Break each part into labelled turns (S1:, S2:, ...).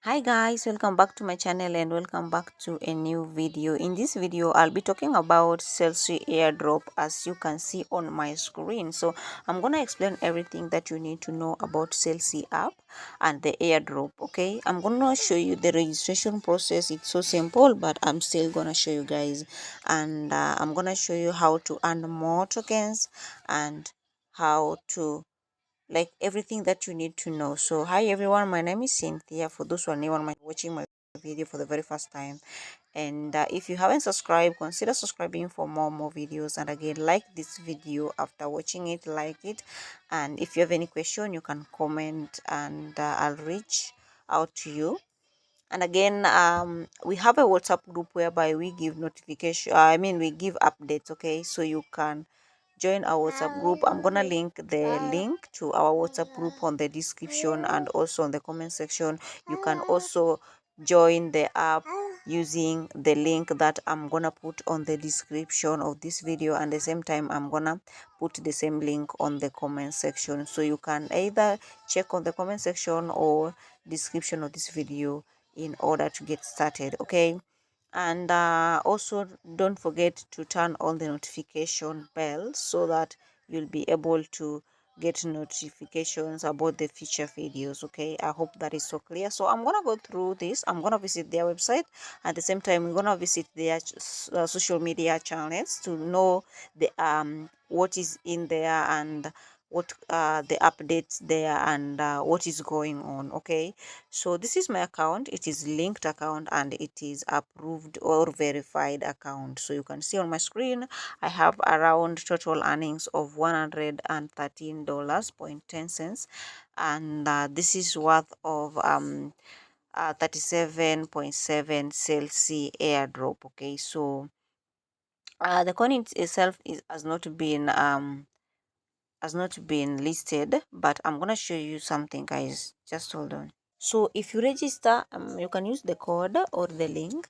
S1: Hi guys, welcome back to my channel and welcome back to a new video. In this video I'll be talking about Selsi Airdrop, as you can see on my screen. So I'm gonna explain everything that you need to know about Selsi app and the airdrop. Okay, I'm gonna show you the registration process. It's so simple, but I'm still gonna show you guys, and I'm gonna show you how to earn more tokens and how to everything that you need to know. So hi everyone, my name is Cynthia. For those who are new and watching my video for the very first time, and if you haven't subscribed, consider subscribing for more videos. And again, like this video after watching it, like it. And if you have any question, you can comment, and I'll reach out to you. And again, we have a WhatsApp group whereby we give notification, we give updates. Okay, so you can join our WhatsApp group. I'm gonna link the link to our WhatsApp group on the description and also on the comment section. You can also join the app using the link that I'm gonna put on the description of this video, and at the same time I'm gonna put the same link on the comment section, so you can either check on the comment section or description of this video in order to get started. Okay, and also don't forget to turn on the notification bell so that you'll be able to get notifications about the future videos. Okay, I hope that is so clear. So I'm gonna go through this. I'm gonna visit their website. At the same time, we're gonna visit their social media channels to know the what is in there, and what the updates there, and what is going on. Okay, so this is my account. It is linked account and it is approved or verified account. So you can see on my screen I have around total earnings of $113.10, and this is worth of 37.7 Selsi airdrop. Okay, so the coin itself has not been listed, but I'm gonna show you something, guys. Just hold on. So if you register, you can use the code or the link.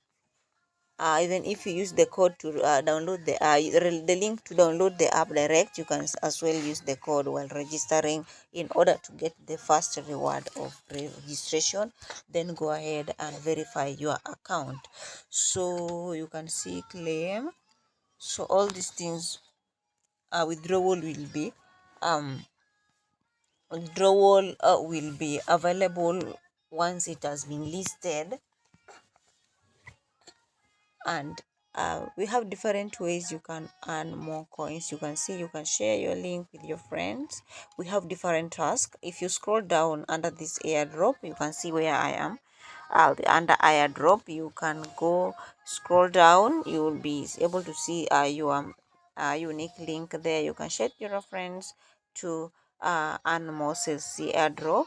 S1: Even if you use the code to download the link to download the app direct, you can as well use the code while registering in order to get the first reward of registration. Then go ahead and verify your account. So you can see claim. So all these things, withdrawal will be available once it has been listed. And we have different ways you can earn more coins. You can see you can share your link with your friends. We have different tasks. If you scroll down under this airdrop, you can see where I am. Under airdrop, you can go scroll down. You will be able to see your unique link there. You can share to your friends to earn more Selsi airdrop.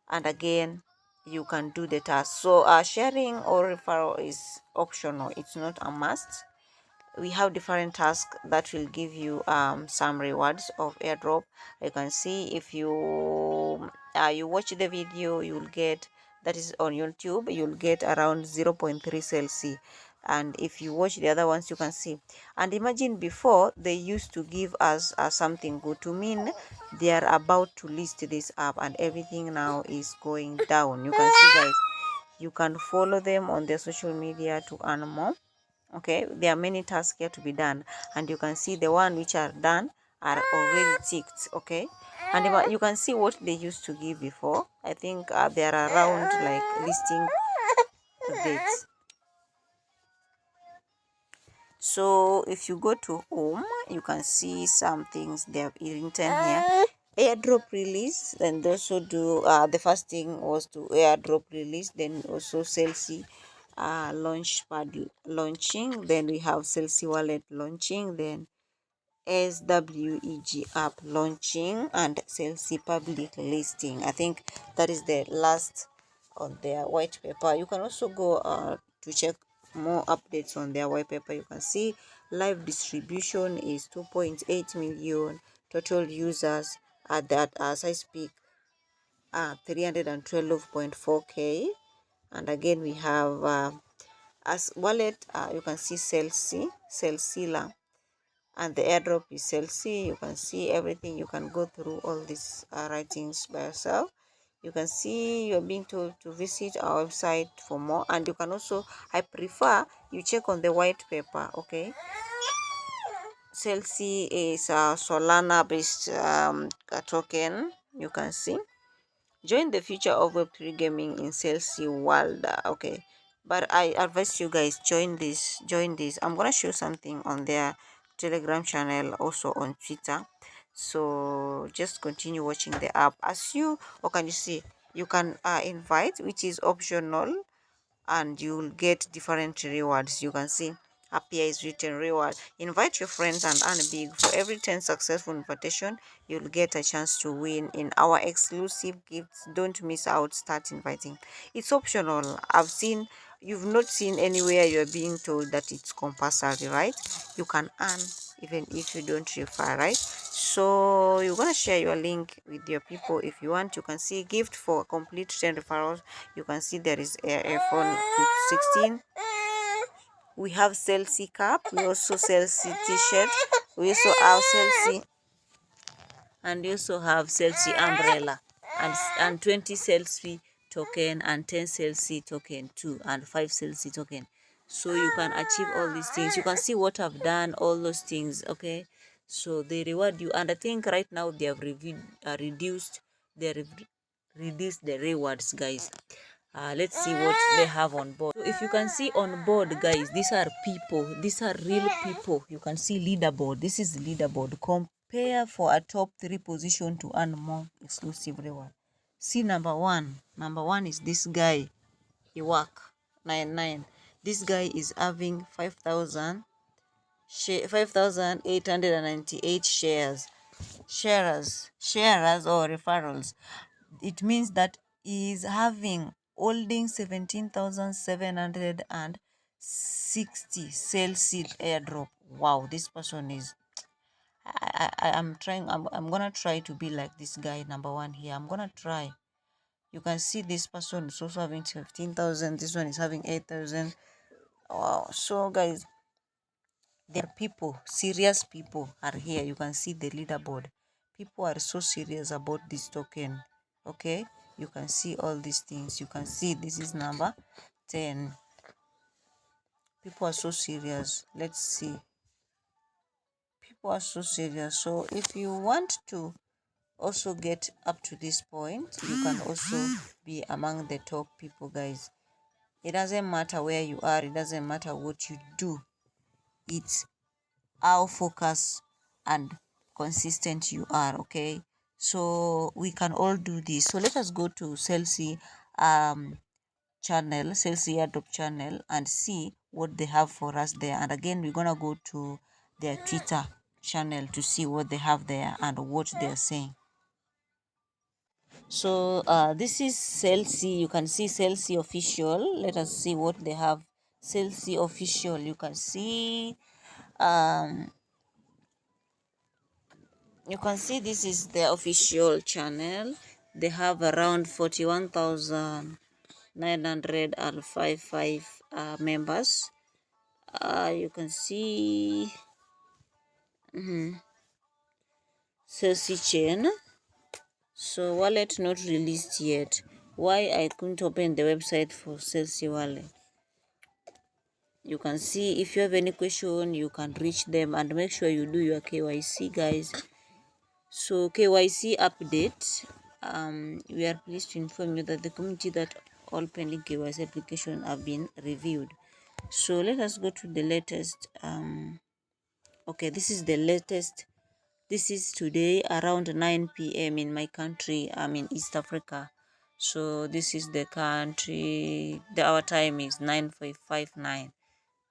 S1: And again, you can do the task. So sharing or referral is optional, it's not a must. We have different tasks that will give you some rewards of airdrop. You can see if you you watch the video, you'll get, that is on YouTube, you'll get around 0.3 Celsius. And if you watch the other ones, you can see. And imagine, before they used to give us something good, to mean they are about to list this app, and everything now is going down. You can see, guys, you can follow them on their social media to earn more. Okay, there are many tasks here to be done, and you can see the one which are done are already ticked. Okay, and you can see what they used to give before. I think they are around like listing dates. So if you go to home, you can see some things they have written here. Airdrop release, and also do the first thing was to airdrop release, then also Selsi launchpad launching, then we have Selsi wallet launching, then SWEG app launching, and Selsi public listing. I think that is the last on their white paper. You can also go to check more updates on their white paper. You can see live distribution is 2.8 million total users at that, as I speak, 312.4k. And again, we have as wallet, you can see Selsila, and the airdrop is Selsi. You can see everything. You can go through all these writings by yourself. You can see you're being told to visit our website for more, and you can also, I prefer you check on the white paper. Okay, Selsi is a Solana based token. You can see, join the future of Web3 gaming in Selsi world. Okay, but I advise you guys join this. I'm gonna show something on their Telegram channel, also on Twitter. So just continue watching the app. As you, or can you see, you can invite, which is optional, and you'll get different rewards. You can see up here is written reward. Invite your friends and earn big. For every 10 successful invitation, you'll get a chance to win in our exclusive gifts. Don't miss out. Start inviting. It's optional. You've not seen anywhere you're being told that it's compulsory, right? You can earn even if you don't refer, right? So you're gonna share your link with your people. If you want, you can see gift for complete 10 referrals. You can see there is a iPhone 16. We have Selsi cap. We also Selsi t-shirt. We also have Selsi, and we also have Selsi umbrella, and 20 Selsi token, and 10 Selsi token too, and 5 Selsi token. So you can achieve all these things. You can see what I've done, all those things. Okay, so they reward you, and I think right now they have reduced the rewards, guys. Let's see what they have on board. So if you can see on board, guys, these are people, these are real people. You can see leaderboard. This is leaderboard. Compare for a top 3 position to earn more exclusive reward. See number one is this guy. He work 99. This guy is having 5,898 sharers or referrals. It means that he is having holding 17,760 Selsi Airdrop. Wow, this person is, I'm gonna try to be like this guy, number one here. I'm gonna try. You can see this person is also having 15,000. This one is having 8,000. Wow. So guys, there are people, serious people are here. You can see the leaderboard. People are so serious about this token. Okay, you can see all these things. You can see this is number 10. People are so serious. Let's see. People are so serious. So if you want to also get up to this point, you can also be among the top people, guys. It doesn't matter where you are, it doesn't matter what you do. It's how focused and consistent you are. Okay, so we can all do this. So let us go to Selsi channel, Selsi Airdrop channel, and see what they have for us there. And again, we're gonna go to their Twitter channel to see what they have there and what they're saying. So this is Selsi. You can see Selsi official. Let us see what they have. Selsi official. You can see this is the official channel. They have around 41,955 members. You can see Selsi chain. So wallet not released yet. Why I couldn't open the website for Selsi wallet? You can see if you have any question, you can reach them, and make sure you do your KYC, guys. So KYC update. We are pleased to inform you that the community that all pending KYC applications have been reviewed. So let us go to the latest. Okay, this is the latest. This is today around 9 p.m. in my country. I'm in East Africa. So this is the country. Our time is 9:59.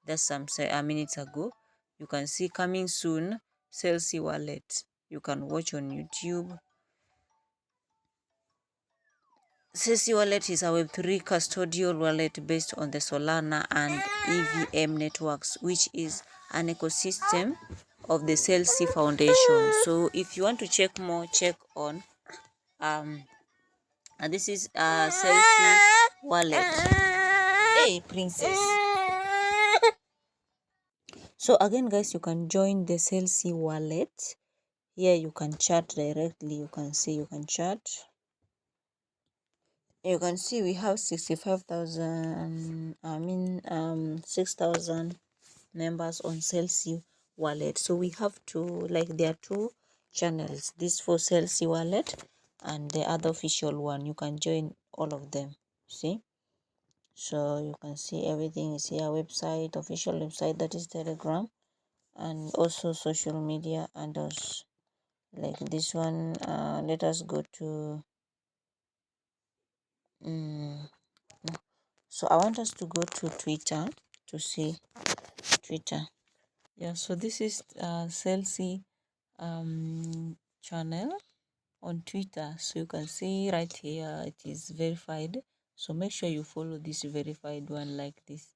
S1: That's some minutes ago. You can see coming soon, Selsi wallet. You can watch on YouTube. Selsi wallet is a Web3 custodial wallet based on the Solana and EVM networks, which is an ecosystem of the Selsi Foundation. So if you want to check more, check on and this is Selsi wallet. Hey, princess. So again, guys, you can join the Selsi wallet. Here you can chat directly. You can see you can chat. You can see we have 65,000, 6,000 members on Selsi wallet. So we have to, like, there are two channels, this for Selsi wallet and the other official one. You can join all of them, see. So you can see everything is here: website, official website, that is Telegram, and also social media handles like this one. Let us go to so I want us to go to Twitter to see Twitter. Yeah, so this is Selsi channel on Twitter. So you can see right here it is verified, so make sure you follow this verified one like this.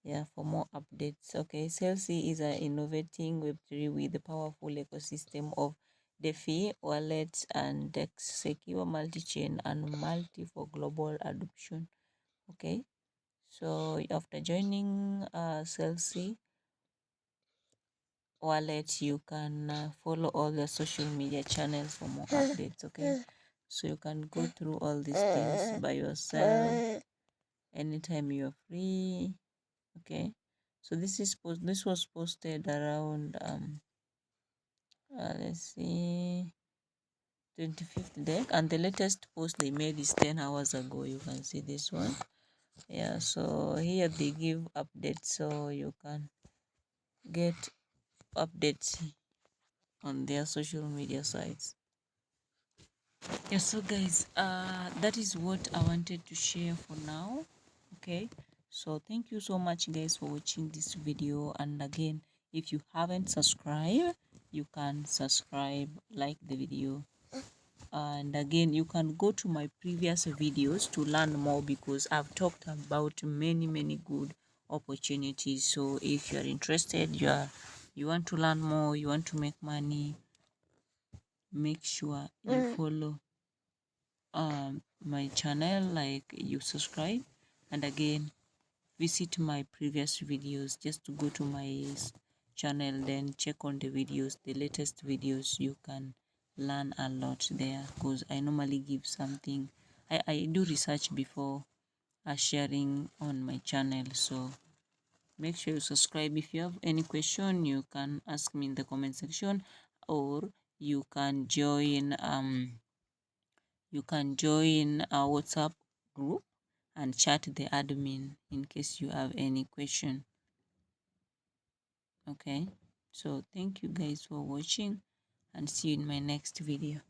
S1: Yeah, for more updates. Okay, Selsi is innovating Web3 with a powerful ecosystem of DeFi, wallets, and DEX, secure multi-chain and multi for global adoption. Okay, so after joining Selsi wallet, you can follow all the social media channels for more updates. Okay, so you can go through all these things by yourself anytime you're free. Okay, so this was posted around let's see, 25th deck, and the latest post they made is 10 hours ago. You can see this one. Yeah, so here they give updates, so you can get updates on their social media sites. Yeah, so guys, that is what I wanted to share for now. Okay, so thank you so much guys for watching this video, and again, if you haven't subscribed, you can subscribe, like the video, and again you can go to my previous videos to learn more, because I've talked about many good opportunities. So if you are interested, you want to learn more, you want to make money, make sure you follow my channel, like you subscribe, and again visit my previous videos just to go to my channel, then check on the videos, the latest videos. You can learn a lot there, because I normally give something. I do research before sharing on my channel. So make sure you subscribe. If you have any question, you can ask me in the comment section, or you can join our WhatsApp group and chat the admin in case you have any question. Okay, so thank you guys for watching, and see you in my next video.